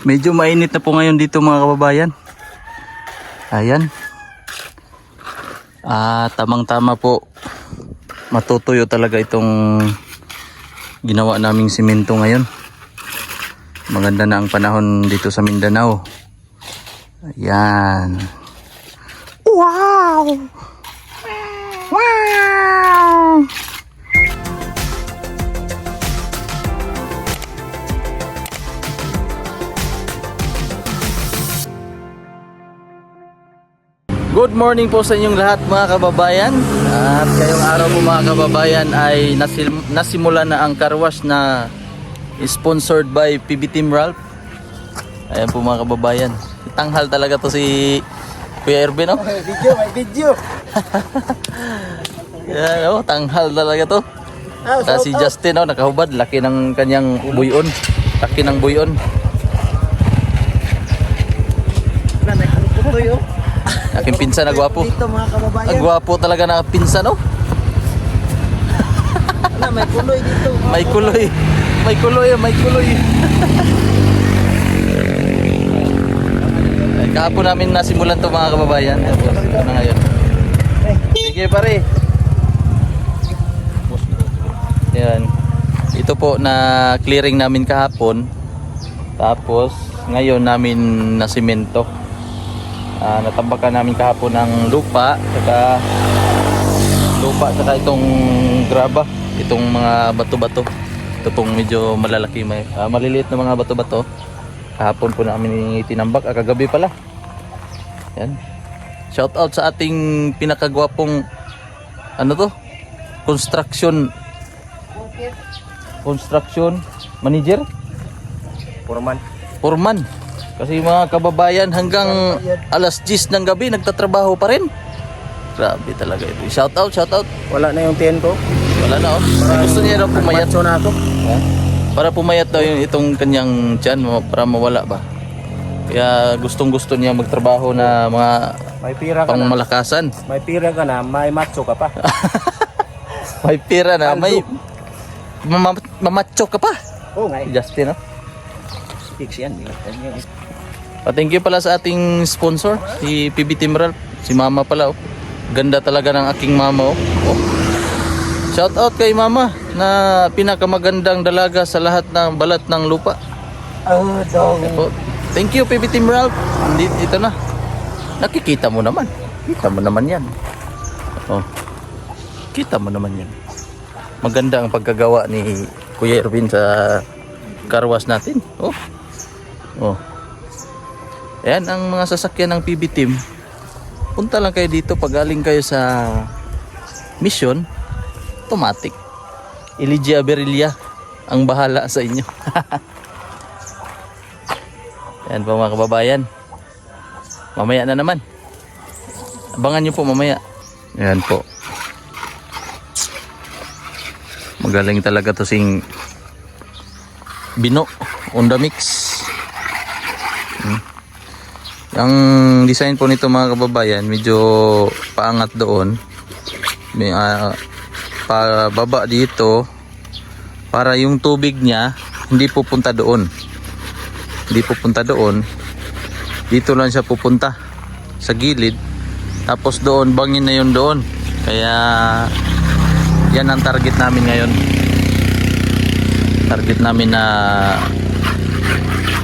Medyo mainit na po ngayon dito mga kababayan. Ayan. Tamang-tama po. Matutuyo talaga itong ginawa naming simento ngayon. Maganda na ang panahon dito sa Mindanao. Ayan. Wow! Wow! Good morning po sa inyong lahat mga kababayan. At ngayong araw po mga kababayan ay nasimula na ang car wash na sponsored by PB Team Ralph. Ayan po mga kababayan. Tanghal talaga to si Kuya Erwin, no? May video. Yan, tanghal talaga to. Kasi Justin, nakahubad. Laki ng kanyang buyon. Laki ng buyon. Aking pinsan na gwapo. Dito mga kababayan. Ang gwapo talaga na pinsan, no? May kuloy dito. May kuloy. May kuloy, may kuloy. Kahapon namin nasimulan to mga kababayan. Ito na ngayon. Sige pare. Yan. Ito po na clearing namin kahapon. Tapos ngayon namin na simento. Natambakan namin kahapon ng lupa saka itong graba, itong mga bato-bato. Ito pong medyo malalaki, maliliit na mga bato-bato. Kahapon po namin tinambak, kagabi pala. Yan. Shout out sa ating pinakagwapong construction manager, foreman. Kasi mga kababayan hanggang alas 10 ng gabi nagtatrabaho pa rin. Grabe talaga ito. Shout out. Wala na yung tiyan ko. Wala na, gusto niya raw pumayat. Na ako. Para pumayat daw itong kanyang tiyan para mawala ba. Kaya gustong-gusto niya magtrabaho na mga May pira ka na. pangmalakasan. May pira ka na, may macho ka pa. May pira na, may mamacho ka pa. Oo nga. Justin, no? Fix yan. Thank you pala sa ating sponsor, si PB Team Ralph. Si mama pala, ganda talaga ng aking mama, Shout out kay mama na pinakamagandang dalaga sa lahat ng balat ng lupa. Thank you PB Team Ralph. Ito na. Nakikita mo naman. Kita mo naman yan. Kita mo naman yan. Maganda ang pagkagawa ni Kuya Erwin sa car wash natin. Ayan ang mga sasakyan ng PB Team. Punta lang kayo dito pag galing kayo sa Mission, automatic. Elijah Berilla ang bahala sa inyo. Ayan po mga kababayan. Mamaya na naman. Abangan nyo po mamaya. Ayan po. Magaling talaga to sing Bino on the mix. Ang design po nito mga kababayan medyo paangat doon. May pababa dito para yung tubig niya hindi pupunta doon. Dito lang siya pupunta sa gilid. Tapos doon bangin na yun doon. Kaya yan ang target namin ngayon. Target namin na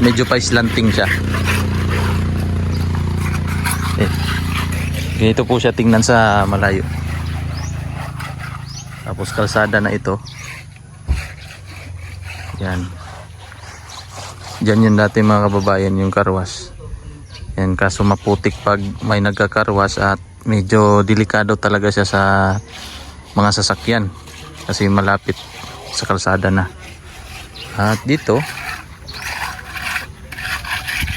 medyo pa slanting siya. Ganito po siya tingnan sa malayo. Tapos kalsada na ito. Yan. Diyan yun dati mga kababayan yung car wash. Yan, kaso maputik pag may nagka-car wash at medyo delikado talaga siya sa mga sasakyan. Kasi malapit sa kalsada na. At dito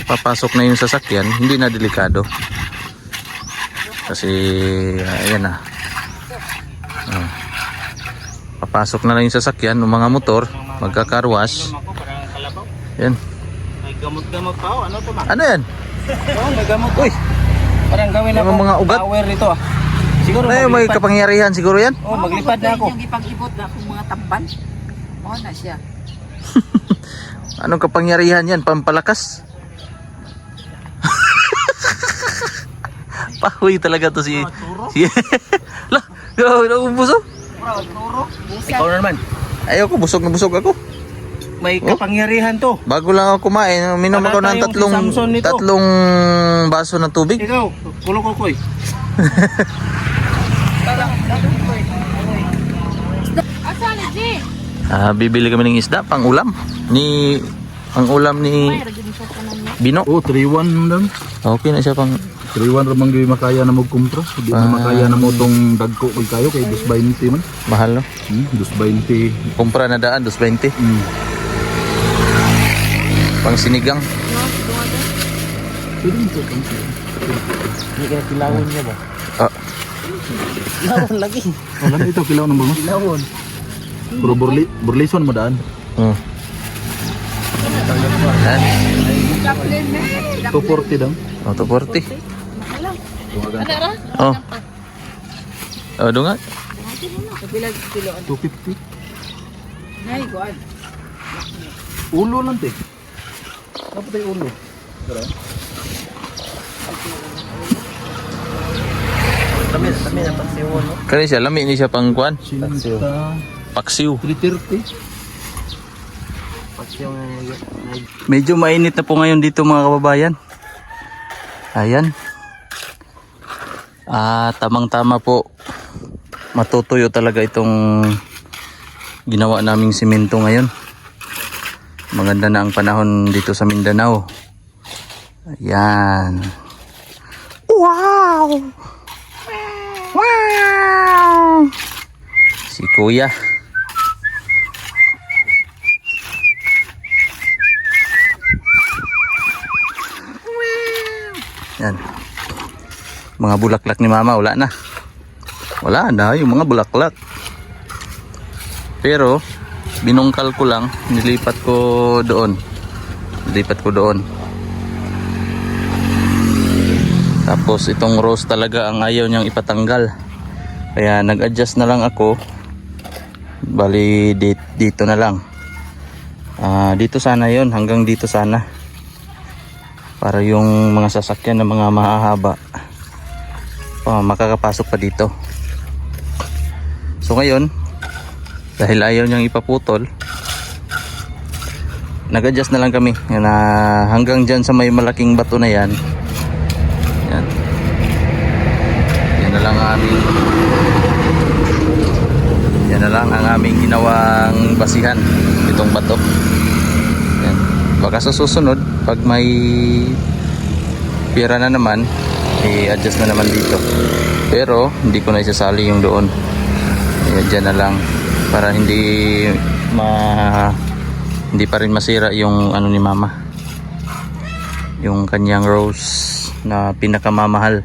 papasok na yung sasakyan, hindi na delikado. Kasi ayan na. Papasok na lang yung sasakyan ng mga motor, magka-car wash. Yan. May gamot-gamot pa. Ano to ba? Ano yan? May gamot. Uy, Parang gawin ako mga ugat. power nito Siguro may kapangyarihan siguro yan. maglipad na ako. Yung ipag-ibot na akong mga tamban. Na siya. Anong kapangyarihan yan? Pampalakas? Pahoy talaga to si... si lah, naubos oh. Ikaw na naman. Ayoko, busog na busog ako. May kapangyarihan to. Bago lang ako kumain, minom ako ng Wala tayong si Samson nito. tatlong baso ng tubig. Ikaw, kulo-kukoy. Asal Ji. Bibili kami ng isda pang ulam ni May ragin sa kanan niya. Bino. Oh, 3-1 lang. Okay na siya pang 3-1 ramang di makaya na magkumpra. Di na makaya na mo tong dagko kay kayo kay 220 man. mahal no. 220. Kumpra na daan 220 Hmm. pang sinigang. Pwede mo kang Hindi ka kilawon niya ba? Ah, Kilawon lagi. Alam ito kilaw ng bangus. Kilawon. Pero burlison mo daan. hmm. Yan. Chaplin na. 240 daw. Oh, 240. Ada ra? Oh. Oh, dunga. Kapilag kilo. 250. Nay, kuan. Ulo lang te. Dapat ay ulo. Kami na pagsiwon. Kani siya lami ni siya pang kuan. Sinta. Paksiw. 330. Pagsiwon na Medyo mainit na po ngayon dito mga kababayan. Ayan. Tamang-tama po. Matutuyo talaga itong ginawa naming simento ngayon. Maganda na ang panahon dito sa Mindanao. Ayan. Wow! Wow! Si Kuya. Yan. Mga bulaklak ni Mama wala na. Wala na yung mga bulaklak. Pero binungkal ko lang, nilipat ko doon. Tapos itong rose talaga ang ayaw niyang ipatanggal. Kaya nag-adjust na lang ako. Bali dito na lang. Dito sana yon, hanggang dito sana. Para yung mga sasakyan na mga mahahaba makakapasok pa dito. So ngayon, dahil ayaw niyang ipaputol, nag-adjust na lang kami na hanggang dyan sa may malaking bato na yan. Yan. Yan na lang ang aming ginawang basihan itong bato. Yan. Baka sa susunod pag may pira na naman i-adjust na naman dito, pero hindi ko na isasali yung doon. Dyan na lang para hindi pa rin masira yung ano ni Mama, yung kanyang rose na pinakamamahal.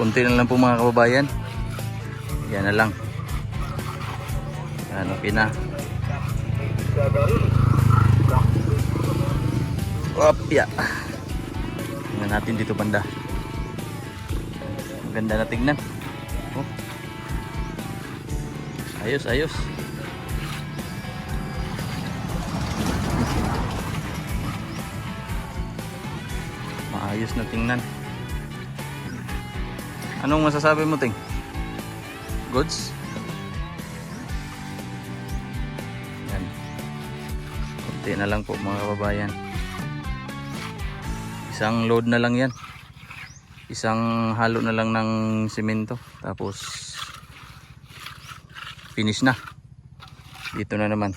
Kunti na lang po mga kababayan. Yan na lang. Yan, okay na. Opya. Tingnan natin dito banda. Maganda na tingnan. Oh. Ayos, ayos. Maayos na tingnan. Anong masasabi mo, Ting? Goods? Yan. Kunti na lang po mga kababayan. Isang load na lang yan. Isang halo na lang ng simento. Tapos finish na. Dito na naman.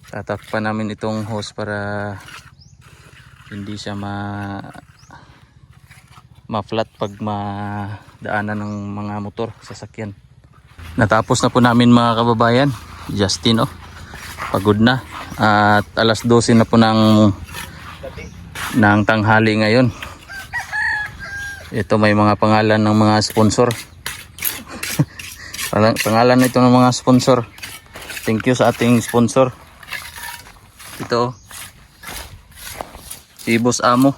Tatakpan namin itong hose para hindi siya ma-flat pag madaanan ng mga motor, sasakyan. Natapos na po namin mga kababayan. Justin, oh. Pagod na. At alas 12 na po ng tanghali ngayon. Ito may mga pangalan ng mga sponsor. Pangalan ito ng mga sponsor. Thank you sa ating sponsor. Ito si Boss Amo.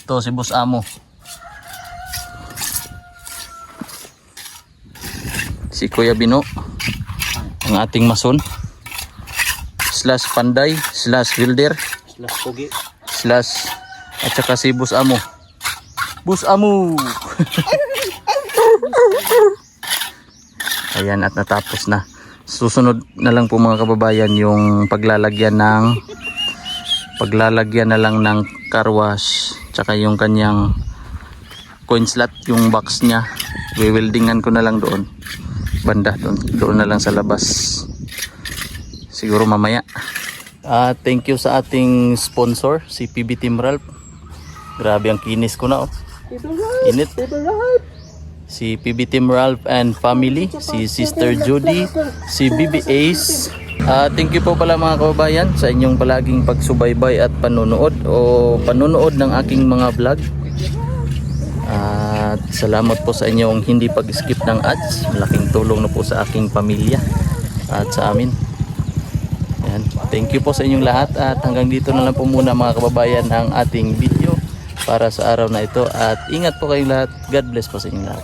Ito si Boss Amo. Si Kuya Bino, ang ating mason / panday / builder Pogi. / at saka si Boss Amo. Boss Amo. Ayan, at natapos na. Susunod na lang po mga kababayan yung paglalagyan na lang ng car wash, tsaka yung kanyang coin slot, yung box niya. Weldingan ko na lang doon. Banda doon na lang sa labas. Siguro mamaya. Thank you sa ating sponsor, si PB Team Ralph. Grabe ang kinis ko na, oh. Init. Si PB Team Ralph and family, si Sister Judy, si BB Ace. Thank you po pala mga kababayan sa inyong palaging pagsubaybay at panonood ng aking mga vlog. At salamat po sa inyong hindi pag-skip ng ads. Malaking tulong na po sa aking pamilya at sa amin. Ayan. Thank you po sa inyong lahat, at hanggang dito na lang po muna mga kababayan ang ating video para sa araw na ito, at ingat po kayong lahat. God bless po sa inyong lahat.